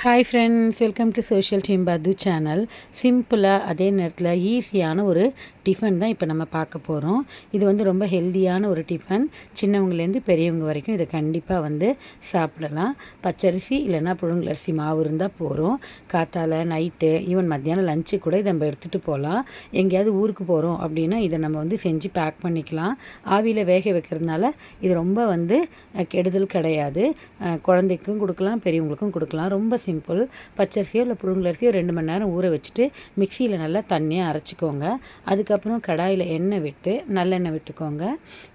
Hi friends, welcome to social team பத்து channel. சிம்பிளாக அதே நேரத்தில் ஈஸியான ஒரு டிஃபன் தான் இப்போ நம்ம பார்க்க போகிறோம். இது வந்து ரொம்ப ஹெல்த்தியான ஒரு டிஃபன். சின்னவங்கலேருந்து பெரியவங்க வரைக்கும் இதை கண்டிப்பாக சாப்பிடலாம். பச்சரிசி இல்லைன்னா புழுங்கலரிசி மாவு இருந்தால் போகிறோம். காத்தால நைட்டு ஈவன் மத்தியானம் லஞ்சு கூட இதை நம்ம எடுத்துகிட்டு போகலாம். எங்கேயாவது ஊருக்கு போகிறோம் அப்படின்னா இதை நம்ம செஞ்சு பேக் பண்ணிக்கலாம். ஆவியில் வேக வைக்கிறதுனால இது ரொம்ப கெடுதல் கிடையாது. குழந்தைக்கும் கொடுக்கலாம், பெரியவங்களுக்கும் கொடுக்கலாம். ரொம்ப சிம்பிள். பச்சரிசியோ இல்லை புழுங்கலரிசியோ 2 மணி நேரம் ஊற வச்சுட்டு மிக்சியில் நல்லா தண்ணியாக அரைச்சிக்கோங்க. அதுக்கப்புறம் கடாயில் எண்ணெய் விட்டு நல்லெண்ணெய் விட்டுக்கோங்க.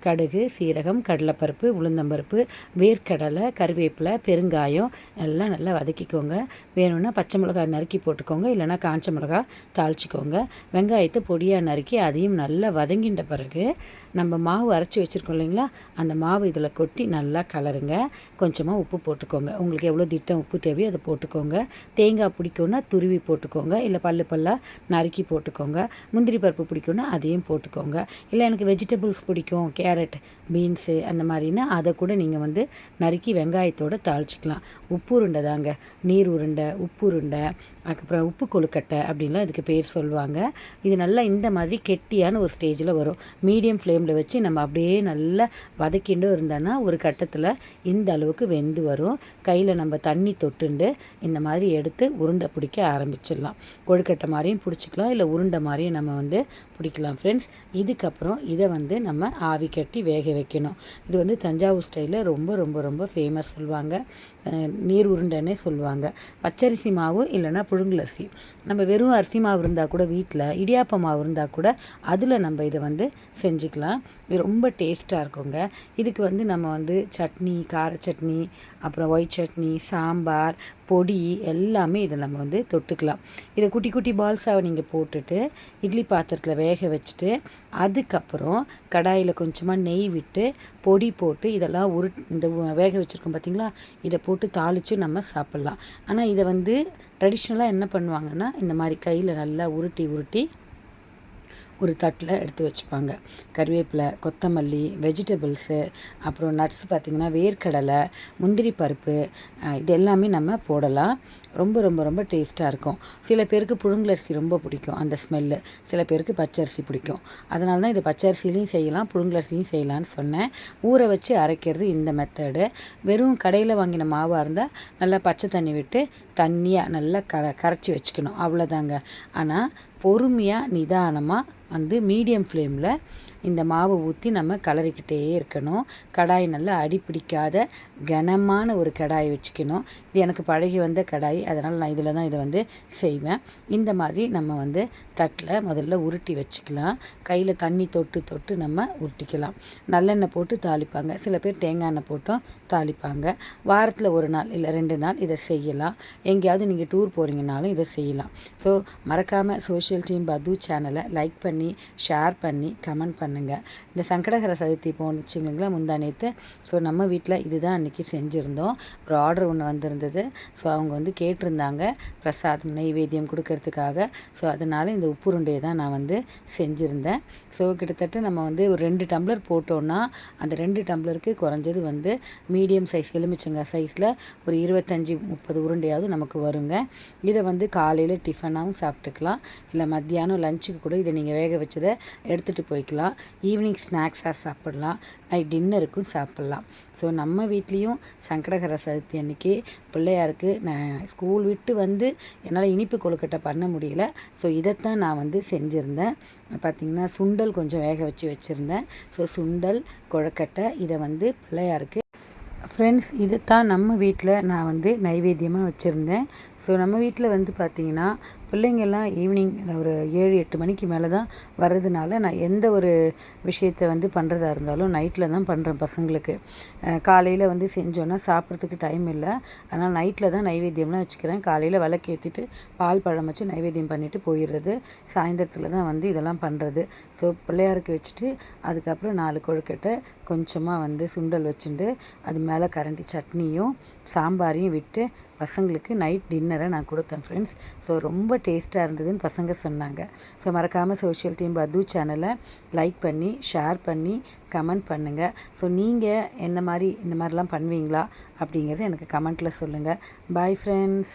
கடுகு, சீரகம், கடலைப்பருப்பு, உளுந்தம்பருப்பு, வேர்க்கடலை, கருவேப்பிலை, பெருங்காயம் எல்லாம் நல்லா வதக்கிக்கோங்க. வேணும்னா பச்சை மிளகாய் நறுக்கி போட்டுக்கோங்க, இல்லைனா காஞ்ச மிளகாய் தாளிச்சிக்கோங்க. வெங்காயத்தை பொடியாக நறுக்கி அதையும் நல்லா வதங்கின்ற பிறகு நம்ம மாவு அரைச்சி வச்சுருக்கோம் இல்லைங்களா, அந்த மாவு இதில் கொட்டி நல்லா கலருங்க. கொஞ்சமாக உப்பு போட்டுக்கோங்க. உங்களுக்கு எவ்வளோ திட்டம் உப்பு தேவையோ அதை போட்டுக்கோங்க. தேங்காய் பிடிக்கும்னா துருவி போட்டுக்கோங்க, இல்லை பல்லாக நறுக்கி போட்டுக்கோங்க. முந்திரி பருப்பு பிடிக்கும்னா அதையும் போட்டுக்கோங்க. இல்லை எனக்கு வெஜிடபிள்ஸ் பிடிக்கும், கேரட், பீன்ஸு அந்த மாதிரினா அதை கூட நீங்கள் நறுக்கி வெங்காயத்தோடு தாளிச்சிக்கலாம். உப்பு உருண்டை தாங்க, நீர் உருண்டை, உப்பு உருண்டை, அதுக்கப்புறம் உப்பு கொழுக்கட்டை அப்படின்லாம் இதுக்கு பேர் சொல்லுவாங்க. இது நல்லா இந்த மாதிரி கெட்டியான ஒரு ஸ்டேஜில் வரும். மீடியம் ஃப்ளேமில் வச்சு நம்ம அப்படியே நல்லா வதக்கிண்டு இருந்தோன்னா ஒரு கட்டத்தில் இந்த அளவுக்கு வெந்து வரும். கையில் நம்ம தண்ணி தொட்டுண்டு இந்த மாதிரி எடுத்து உருண்டை பிடிக்க ஆரம்பிச்சிடலாம். கொழுக்கட்டை மாதிரியும் பிடிச்சிக்கலாம், இல்லை உருண்டை மாதிரியும் நம்ம பிடிக்கலாம் ஃப்ரெண்ட்ஸ். இதுக்கப்புறம் இதை நம்ம ஆவி கட்டி வேக வைக்கணும். இது தஞ்சாவூர் ஸ்டைலில் ரொம்ப ரொம்ப ரொம்ப ஃபேமஸ் சொல்லுவாங்க. நீர் உருண்டைன்னே சொல்லுவாங்க. பச்சரிசி மாவு இல்லைன்னா புழுங்கலரிசி, நம்ம வெறும் அரிசி மாவு இருந்தால் கூட, வீட்டில் இடியாப்ப மாவு இருந்தால் கூட அதில் நம்ம இதை செஞ்சுக்கலாம். இது ரொம்ப டேஸ்ட்டாக இருக்குங்க. இதுக்கு நம்ம சட்னி, கார சட்னி, அப்புறம் ஒயிட் சட்னி, சாம்பார், பொடி எல்லாமே இதை நம்ம தொட்டுக்கலாம். இதை குட்டி குட்டி பால்ஸாக நீங்கள் போட்டுட்டு இட்லி பாத்திரத்தில் வேக வச்சுட்டு அதுக்கப்புறம் கடாயில் கொஞ்சமாக நெய் விட்டு பொடி போட்டு இதெல்லாம் இந்த வேக வச்சுருக்கோம் பார்த்தீங்களா, இதை போட்டு தாளித்து நம்ம சாப்பிட்லாம். ஆனால் இதை ட்ரெடிஷ்னலாக என்ன பண்ணுவாங்கன்னா, இந்த மாதிரி கையில் நல்லா உருட்டி ஒரு தட்டில் எடுத்து வச்சுப்பாங்க. கருவேப்பிலை, கொத்தமல்லி, வெஜிடபிள்ஸு, அப்புறம் நட்ஸ் பார்த்திங்கன்னா வேர்க்கடலை, முந்திரி பருப்பு, இது எல்லாமே நம்ம போடலாம். ரொம்ப ரொம்ப ரொம்ப டேஸ்ட்டாக இருக்கும். சில பேருக்கு புழுங்கலரிசி ரொம்ப பிடிக்கும் அந்த ஸ்மெல்லு, சில பேருக்கு பச்சரிசி பிடிக்கும். அதனால தான் இது பச்சரிசிலையும் செய்யலாம், புழுங்கலரிசிலையும் செய்யலான்னு சொன்னேன். ஊற வச்சு அரைக்கிறது இந்த மெத்தடு. வெறும் கடையில் வாங்கின மாவாக இருந்தால் நல்லா பச்சை தண்ணி விட்டு தண்ணியாக நல்லா கரைச்சி வச்சுக்கணும், அவ்வளோதாங்க. ஆனால் பொறுமையாக நிதானமாக மீடியம் ஃப்ளேமில் இந்த மாவை ஊற்றி நம்ம கலரிக்கிட்டே இருக்கணும். கடாய் நல்லா அடிப்பிடிக்காத கனமான ஒரு கடாய் வச்சுக்கணும். இது எனக்கு பழகி வந்த கடாய், அதனால் நான் இதில் தான் இதை செய்வேன். இந்த மாதிரி நம்ம தட்டில் முதல்ல உருட்டி வச்சுக்கலாம். கையில் தண்ணி தொட்டு நம்ம உருட்டிக்கலாம். நல்லெண்ணெய் போட்டு தாளிப்பாங்க, சில பேர் தேங்காய் எண்ணெய் போட்டும் தாளிப்பாங்க. வாரத்தில் 1 நாள் இல்லை 2 நாள் இதை செய்யலாம். எங்கேயாவது நீங்கள் டூர் போகிறீங்கனாலும் இதை செய்யலாம். ஸோ மறக்காமல் சோஷியல் டீம் பத்து சேனலை லைக் பண்ணி, ஷேர் பண்ணி, கமெண்ட் பண்ணுங்கள். இந்த சங்கடகர சதுர்த்தி போனுச்சுங்களா முந்தா நேற்று. ஸோ நம்ம வீட்டில் இதுதான் அன்றைக்கி செஞ்சுருந்தோம். ஒரு ஆர்டர் ஒன்று வந்திருந்தது. ஸோ அவங்க கேட்டிருந்தாங்க பிரசாதம் நெய்வேத்தியம் கொடுக்கறதுக்காக. ஸோ அதனால் இந்த உப்புருண்டையை தான் நான் செஞ்சுருந்தேன். ஸோ கிட்டத்தட்ட நம்ம ஒரு 2 டம்ளர் போட்டோன்னா அந்த 2 டம்ளருக்கு குறைஞ்சது மீடியம் சைஸ் எலுமிச்சங்காய் சைஸில் ஒரு 25-30 உருண்டையாவது நமக்கு வருங்க. இதை காலையில் டிஃபனாகவும் சாப்பிட்டுக்கலாம், இல்லை மத்தியானம் லஞ்சுக்கு கூட இதை நீங்கள் வேக வச்சதை எடுத்துகிட்டு போய்க்கலாம். ஈவினிங் ஸ்நாக்ஸாக சாப்பிட்லாம், நைட் டின்னருக்கும் சாப்பிட்லாம். ஸோ நம்ம வீட்லேயும் சங்கடகர சதுர்த்தி அன்றைக்கி பிள்ளையாருக்கு நான் ஸ்கூல் விட்டு என்னால் இனிப்பு கொழுக்கட்டை பண்ண முடியல. ஸோ இதைத்தான் நான் செஞ்சுருந்தேன். பார்த்திங்கன்னா சுண்டல் கொஞ்சம் வேக வச்சுருந்தேன். ஸோ சுண்டல் கொழுக்கட்டை இதை பிள்ளையாருக்கு ஃப்ரெண்ட்ஸ், இதைத்தான் நம்ம வீட்டில் நான் நைவேத்தியமாக வச்சுருந்தேன். ஸோ நம்ம வீட்டில் பார்த்திங்கன்னா பிள்ளைங்கள்லாம் ஈவினிங் ஒரு 7-8 மணிக்கு மேலே தான் வர்றதுனால நான் எந்த ஒரு விஷயத்தை பண்ணுறதா இருந்தாலும் நைட்டில் தான் பண்ணுறேன். பசங்களுக்கு காலையில் செஞ்சோன்னா சாப்பிட்றதுக்கு டைம் இல்லை, அதனால் நைட்டில் தான் நைவேத்தியம்லாம் வச்சுக்கிறேன். காலையில் விளக்கேற்றிட்டு பால் பழம் வச்சு நைவேத்தியம் பண்ணிவிட்டு போயிடுறது. சாயந்தரத்தில் தான் இதெல்லாம் பண்ணுறது. ஸோ பிள்ளையாருக்கு வச்சுட்டு அதுக்கப்புறம் 4 கொழுக்கட்டை, கொஞ்சமாக சுண்டல் வச்சுட்டு அது மேலே கரண்டி சட்னியும் சாம்பாரையும் விட்டு பசங்களுக்கு நைட் டின்னரை நான் கொடுத்தேன் ஃப்ரெண்ட்ஸ். ஸோ ரொம்ப டேஸ்ட்டாக இருந்ததுன்னு பசங்க சொன்னாங்க. ஸோ மறக்காமல் சோஷியல் டீம் பத்து சேனலை லைக் பண்ணி, ஷேர் பண்ணி, கமெண்ட் பண்ணுங்கள். ஸோ நீங்கள் இந்த மாதிரிலாம் பண்ணுவீங்களா அப்படிங்கிறத எனக்கு கமெண்ட்டில் சொல்லுங்கள். Bye friends.